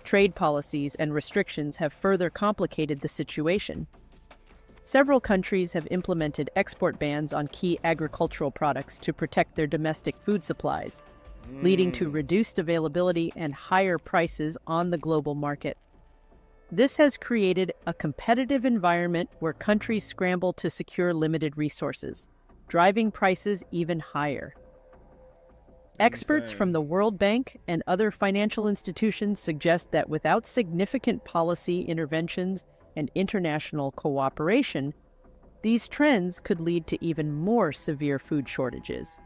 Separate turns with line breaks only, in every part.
trade policies and restrictions have further complicated the situation. Several countries have implemented export bans on key agricultural products to protect their domestic food supplies, leading to reduced availability and higher prices on the global market. This has created a competitive environment where countries scramble to secure limited resources, driving prices even higher. Experts from the World Bank and other financial institutions suggest that without significant policy interventions and international cooperation, these trends could lead to even more severe food shortages.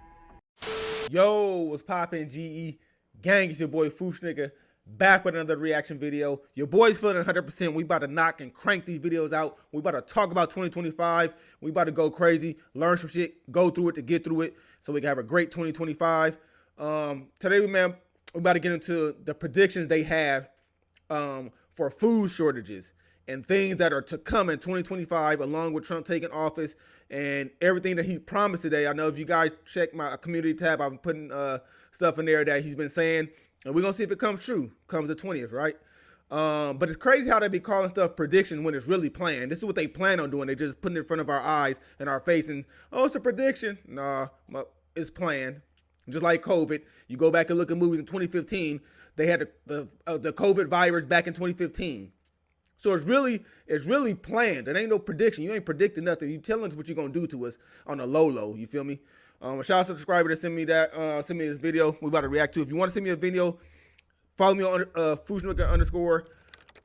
Yo, what's poppin', GE? Gang, it's your boy Foosh Nigga, back with another reaction video. Your boy's feeling 100%. We about to knock and crank these videos out. We about to talk about 2025. We about to go crazy, learn some shit, go through it to get through it, so we can have a great 2025. Today, we about to get into the predictions they have for food shortages and things that are to come in 2025, along with Trump taking office and everything that he promised today. I know if you guys check my community tab, I've been putting stuff in there that he's been saying, and we're gonna see if it comes true, comes the 20th, right? But it's crazy how they be calling stuff prediction when it's really planned. This is what they plan on doing. They just putting it in front of our eyes and our face and, oh, it's a prediction. Nah, it's planned. Just like COVID, you go back and look at movies in 2015, they had the COVID virus back in 2015. So it's really planned. It ain't no prediction. You ain't predicting nothing. You telling us what you're gonna do to us on a low. You feel me? A shout out to the subscriber that send me this video. We about to react to. If you want to send me a video, follow me on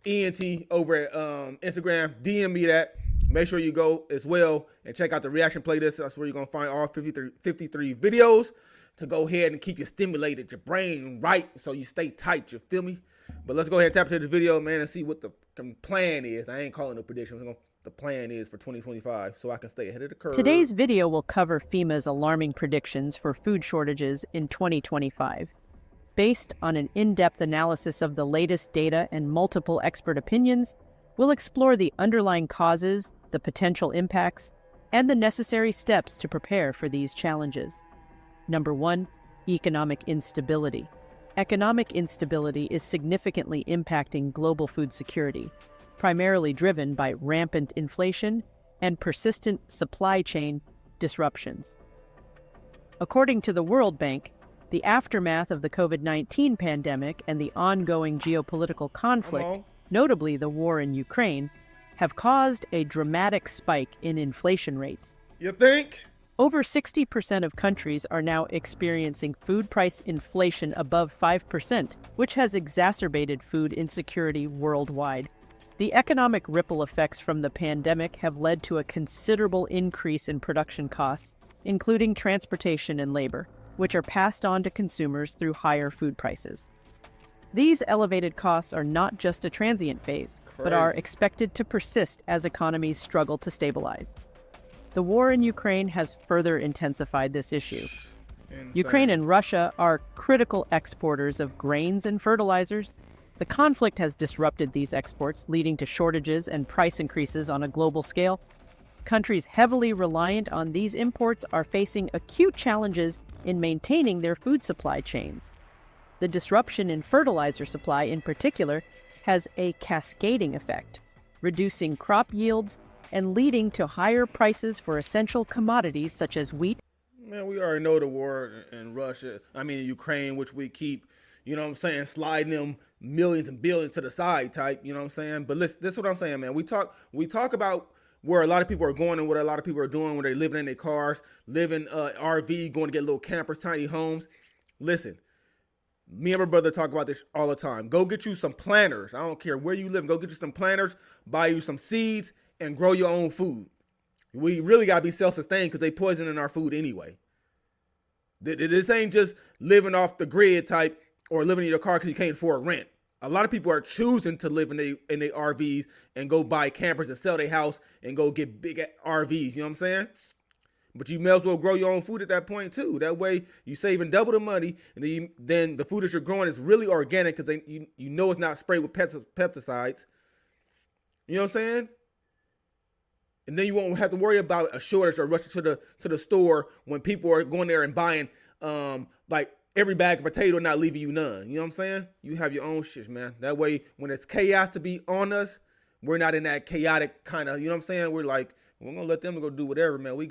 _ENT over at Instagram. DM me that. Make sure you go as well and check out the reaction playlist. That's where you're gonna find all 53 videos to go ahead and keep you stimulated, your brain right, so you stay tight. You feel me? But let's go ahead and tap into this video, man, and see what the plan is. I ain't calling no predictions. The plan is for 2025, so I can stay ahead of the curve.
Today's video will cover FEMA's alarming predictions for food shortages in 2025. Based on an in-depth analysis of the latest data and multiple expert opinions, we'll explore the underlying causes, the potential impacts, and the necessary steps to prepare for these challenges. Number 1, economic instability. Economic instability is significantly impacting global food security, primarily driven by rampant inflation and persistent supply chain disruptions. According to the World Bank, the aftermath of the COVID-19 pandemic and the ongoing geopolitical conflict, notably the war in Ukraine, have caused a dramatic spike in inflation rates.
You think?
Over 60% of countries are now experiencing food price inflation above 5%, which has exacerbated food insecurity worldwide. The economic ripple effects from the pandemic have led to a considerable increase in production costs, including transportation and labor, which are passed on to consumers through higher food prices. These elevated costs are not just a transient phase, but are expected to persist as economies struggle to stabilize. The war in Ukraine has further intensified this issue.
Insane.
Ukraine and Russia are critical exporters of grains and fertilizers. The conflict has disrupted these exports, leading to shortages and price increases on a global scale. Countries heavily reliant on these imports are facing acute challenges in maintaining their food supply chains. The disruption in fertilizer supply, in particular, has a cascading effect, reducing crop yields and leading to higher prices for essential commodities such as wheat.
Man, we already know the war in Ukraine, which we keep, you know what I'm saying, sliding them millions and billions to the side type, you know what I'm saying? But listen, this is what I'm saying, man. We talk about where a lot of people are going and what a lot of people are doing when they're living in their cars, living RV, going to get little campers, tiny homes. Listen, me and my brother talk about this all the time. Go get you some planters. I don't care where you live. Go get you some planters, buy you some seeds, and grow your own food. We really got to be self-sustained because they poisoning our food anyway. This ain't just living off the grid type or living in your car because you can't afford rent. A lot of people are choosing to live in their RVs and go buy campers and sell their house and go get big RVs. You know what I'm saying? But you may as well grow your own food at that point too. That way you saving double the money, and then the food that you're growing is really organic because you know it's not sprayed with pesticides. You know what I'm saying? And then you won't have to worry about a shortage or rushing to the store when people are going there and buying like every bag of potato not leaving you none. You know what I'm saying? You have your own shit, man. That way, when it's chaos to be on us, we're not in that chaotic kind of, you know what I'm saying? We're like, we're gonna let them go do whatever, man. We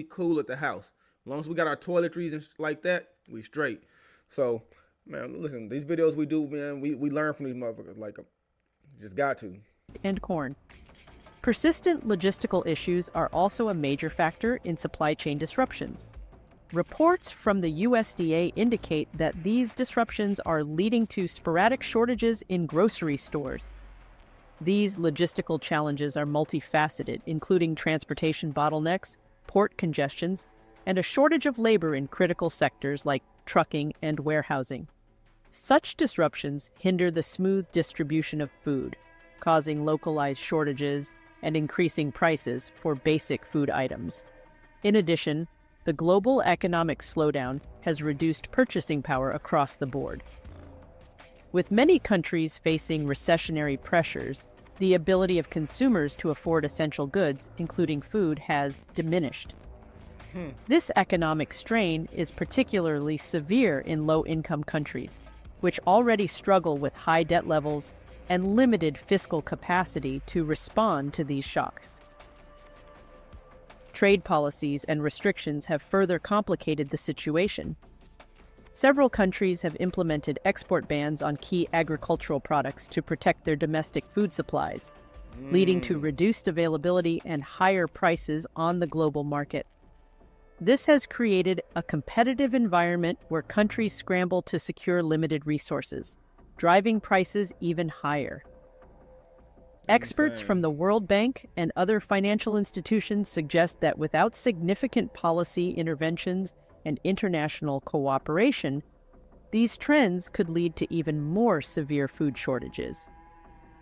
cool at the house. As long as we got our toiletries and like that, we straight. So, man, listen, these videos we do, man, we learn from these motherfuckers. Like, just got to.
And corn. Persistent logistical issues are also a major factor in supply chain disruptions. Reports from the USDA indicate that these disruptions are leading to sporadic shortages in grocery stores. These logistical challenges are multifaceted, including transportation bottlenecks, port congestions, and a shortage of labor in critical sectors like trucking and warehousing. Such disruptions hinder the smooth distribution of food, causing localized shortages and increasing prices for basic food items. In addition, the global economic slowdown has reduced purchasing power across the board. With many countries facing recessionary pressures, the ability of consumers to afford essential goods, including food, has diminished. This economic strain is particularly severe in low-income countries, which already struggle with high debt levels and limited fiscal capacity to respond to these shocks. Trade policies and restrictions have further complicated the situation. Several countries have implemented export bans on key agricultural products to protect their domestic food supplies, leading to reduced availability and higher prices on the global market. This has created a competitive environment where countries scramble to secure limited resources, driving prices even higher. Experts from the World Bank and other financial institutions suggest that without significant policy interventions and international cooperation, these trends could lead to even more severe food shortages.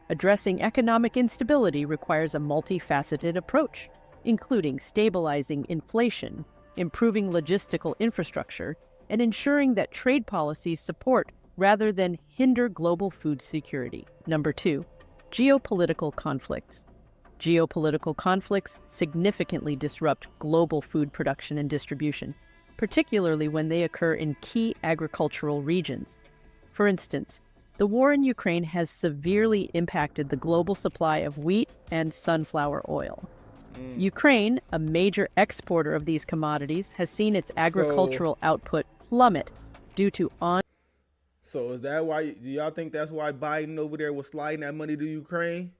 Addressing economic instability requires a multifaceted approach, including stabilizing inflation, improving logistical infrastructure, and ensuring that trade policies support rather than hinder global food security. Number 2, geopolitical conflicts. Geopolitical conflicts significantly disrupt global food production and distribution, particularly when they occur in key agricultural regions. For instance, the war in Ukraine has severely impacted the global supply of wheat and sunflower oil. Ukraine, a major exporter of these commodities, has seen its agricultural output plummet due to
So is that why, do y'all think that's why Biden over there was sliding that money to Ukraine?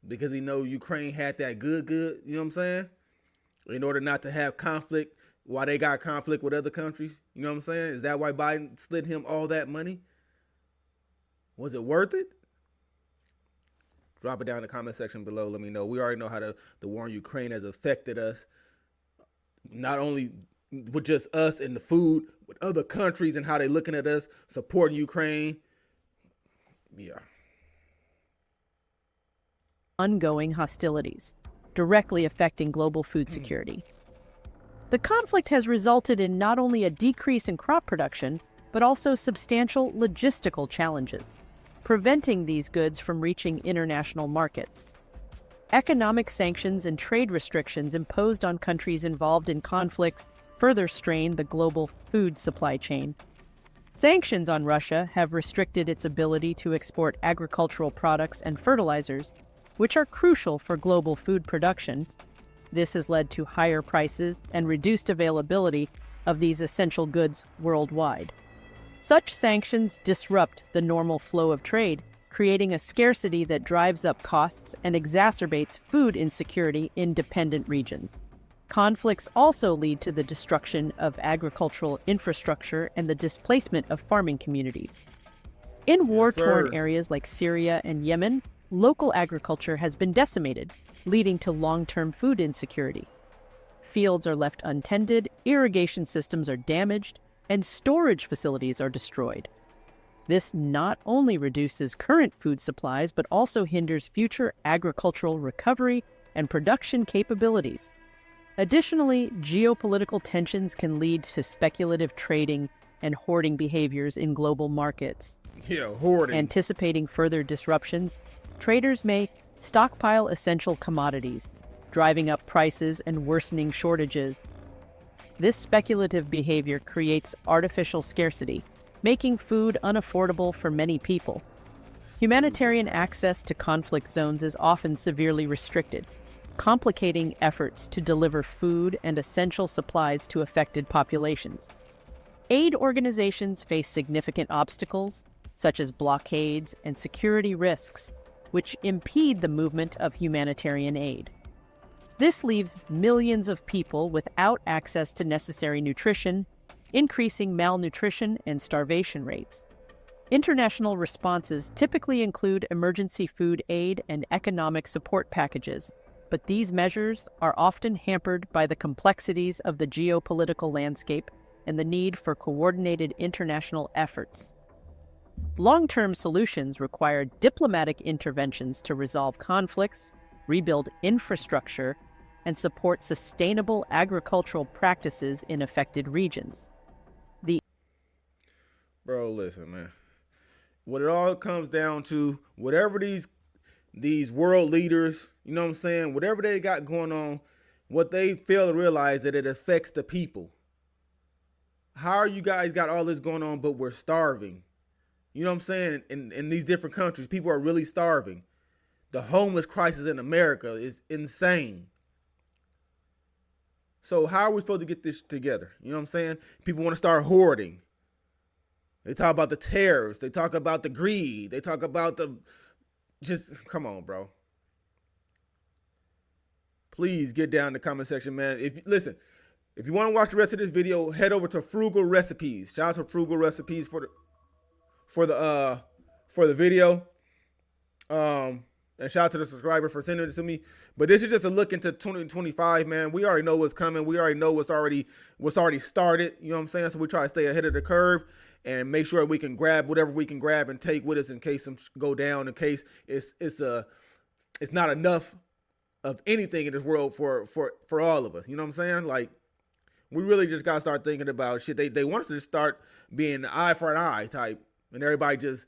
Because he know Ukraine had that good, you know what I'm saying? In order not to have conflict while they got conflict with other countries, you know what I'm saying? Is that why Biden slid him all that money? Was it worth it? Drop it down in the comment section below. Let me know. We already know how the war in Ukraine has affected us. Not only with just us and the food, with other countries and how they looking at us, supporting Ukraine. Yeah.
ongoing hostilities, directly affecting global food security. The conflict has resulted in not only a decrease in crop production, but also substantial logistical challenges, preventing these goods from reaching international markets. Economic sanctions and trade restrictions imposed on countries involved in conflicts further strain the global food supply chain. Sanctions on Russia have restricted its ability to export agricultural products and fertilizers, which are crucial for global food production. This has led to higher prices and reduced availability of these essential goods worldwide. Such sanctions disrupt the normal flow of trade, creating a scarcity that drives up costs and exacerbates food insecurity in dependent regions. Conflicts also lead to the destruction of agricultural infrastructure and the displacement of farming communities. In war-torn areas like Syria and Yemen, local agriculture has been decimated, leading to long-term food insecurity. Fields are left untended, irrigation systems are damaged, and storage facilities are destroyed. This not only reduces current food supplies, but also hinders future agricultural recovery and production capabilities. Additionally, geopolitical tensions can lead to speculative trading and hoarding behaviors in global markets.
Hoarding.
Anticipating further disruptions, traders may stockpile essential commodities, driving up prices and worsening shortages. This speculative behavior creates artificial scarcity, making food unaffordable for many people. Humanitarian access to conflict zones is often severely restricted, complicating efforts to deliver food and essential supplies to affected populations. Aid organizations face significant obstacles, such as blockades and security risks, which impede the movement of humanitarian aid. This leaves millions of people without access to necessary nutrition, increasing malnutrition and starvation rates. International responses typically include emergency food aid and economic support packages, but these measures are often hampered by the complexities of the geopolitical landscape and the need for coordinated international efforts. Long-term solutions require diplomatic interventions to resolve conflicts, rebuild infrastructure, and support sustainable agricultural practices in affected regions.
Bro, listen, man. What it all comes down to, whatever these world leaders, you know what I'm saying, whatever they got going on, what they fail to realize that it affects the people. How are you guys got all this going on, but we're starving? You know what I'm saying? In these different countries, people are really starving. The homeless crisis in America is insane. So how are we supposed to get this together? You know what I'm saying? People want to start hoarding. They talk about the tariffs. They talk about the greed. They talk about just come on, bro. Please get down in the comment section, man. If you want to watch the rest of this video, head over to Frugal Recipes. Shout out to Frugal Recipes for the video. And shout out to the subscriber for sending it to me. But this is just a look into 2025, man. We already know what's coming. We already know what's already started. You know what I'm saying? So we try to stay ahead of the curve and make sure we can grab whatever we can grab and take with us in case some go down. In case it's not enough of anything in this world for all of us. You know what I'm saying? Like, we really just gotta start thinking about shit. They want us to just start being eye for an eye type, and everybody just.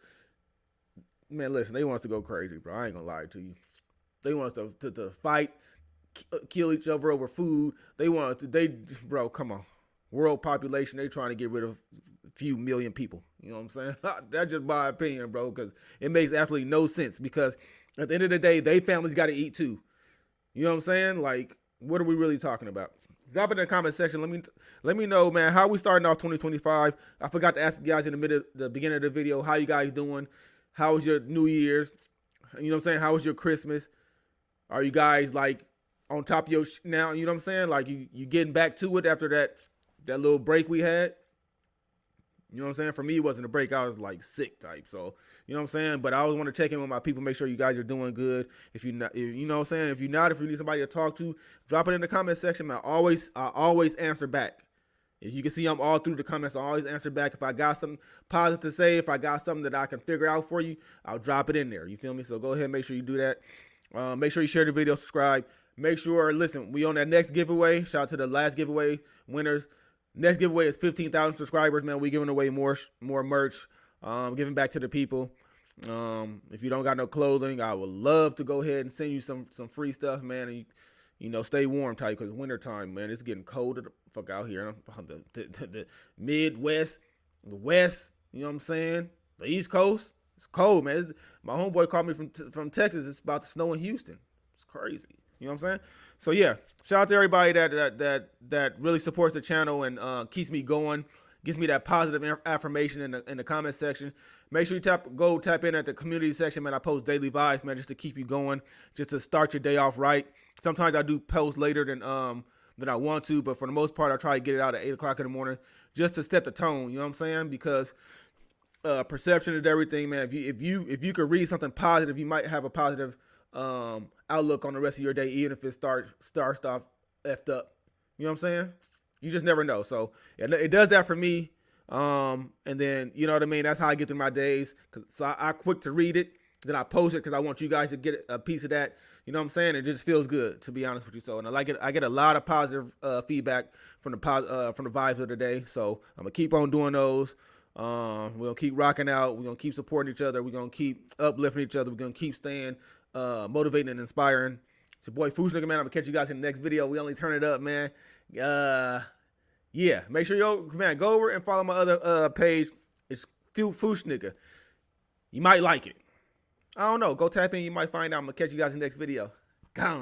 Man, listen, they want us to go crazy, bro. I ain't gonna lie to you. They want us to fight, kill each other over food. They want us to, bro, come on. World population, they trying to get rid of a few million people. You know what I'm saying? That's just my opinion, bro, because it makes absolutely no sense, because at the end of the day, they families got to eat too. You know what I'm saying? Like, what are we really talking about? Drop it in the comment section. Let me know, man, how we starting off 2025. I forgot to ask you guys in the beginning of the video, how you guys doing? How was your New Year's? You know what I'm saying? How was your Christmas? Are you guys like on top of your now? You know what I'm saying? Like you getting back to it after that little break we had? You know what I'm saying? For me, it wasn't a break. I was like sick type. So, you know what I'm saying? But I always want to check in with my people, make sure you guys are doing good. If you not, you know what I'm saying? If you need somebody to talk to, drop it in the comment section, man. I always answer back. As you can see, I'm all through the comments. I always answer back. If I got something positive to say, if I got something that I can figure out for you, I'll drop it in there. You feel me? So go ahead and make sure you do that. Make sure you share the video, subscribe. Make sure, listen, we on that next giveaway. Shout out to the last giveaway winners. Next giveaway is 15,000 subscribers, man. We giving away more merch, giving back to the people. If you don't got no clothing, I would love to go ahead and send you some free stuff, man. And you know, stay warm type, because winter time, man, it's getting cold the fuck out here. The Midwest, the West, you know what I'm saying? The East Coast, it's cold, man. My homeboy called me from Texas. It's about to snow in Houston. It's crazy. You know what I'm saying? So yeah, shout out to everybody that really supports the channel and keeps me going, gives me that positive affirmation in the comment section. Make sure you go tap in at the community section, man. I post daily vibes, man, just to keep you going, just to start your day off right. Sometimes I do post later than I want to, but for the most part, I try to get it out at 8 o'clock in the morning just to set the tone. You know what I'm saying? Because perception is everything, man. If you could read something positive, you might have a positive outlook on the rest of your day, even if it starts off effed up. You know what I'm saying? You just never know. So it does that for me. And then, you know what I mean? That's how I get through my days. So I quick to read it. Then I post it because I want you guys to get a piece of that. You know what I'm saying? It just feels good, to be honest with you. So, and I like it. I get a lot of positive feedback from the vibes of the day. So I'm gonna keep on doing those. We're gonna keep rocking out. We're gonna keep supporting each other. We're gonna keep uplifting each other. We're gonna keep staying motivating and inspiring. It's your boy Foosh Nigga, man. I'm gonna catch you guys in the next video. We only turn it up, man. Yeah, make sure you go over and follow my other page. It's Foosh Nigga. You might like it. I don't know. Go tap in. You might find out. I'm gonna catch you guys in the next video. Gone.